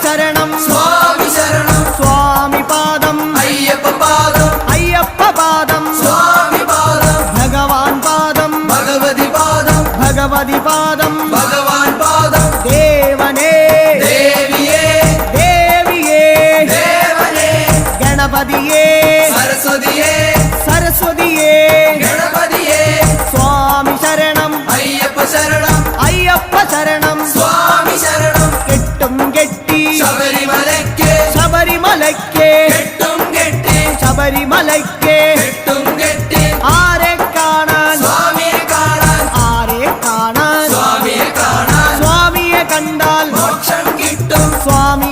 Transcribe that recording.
ശരണം സ്വാമി ശരണം സ്വാമി പാദം അയ്യപ്പ പാദം അയ്യപ്പ പാദം സ്വാമി പാദം ഭഗവാൻ പാദം ഭഗവതി പാദം ഭഗവതി പാദം ഭഗവാൻ പാദം ദേവനേ ദേവിയേ ദേവിയേ ദേവനേ ഗണപതിയേ സരസ്വതിയേ സരസ്വതിയേ ഗണപതിയേ സ്വാമി ശരണം അയ്യപ്പ ശരണം അയ്യപ്പ ശരണം സ്വാമി ശരണം കെട്ടും കെട്ടി ശബരിമലയ്ക്ക് ശബരിമലയ്ക്ക് കെട്ടും കെട്ടി ശബരിമലയ്ക്ക് കെട്ടും കെട്ടി ആരെ കാണാൻ സ്വാമിയെ കാണാൻ ആരെ കാണാൻ സ്വാമിയെ കാണാൻ സ്വാമിയെ കണ്ടാൽ മോക്ഷം കിട്ടും സ്വാമി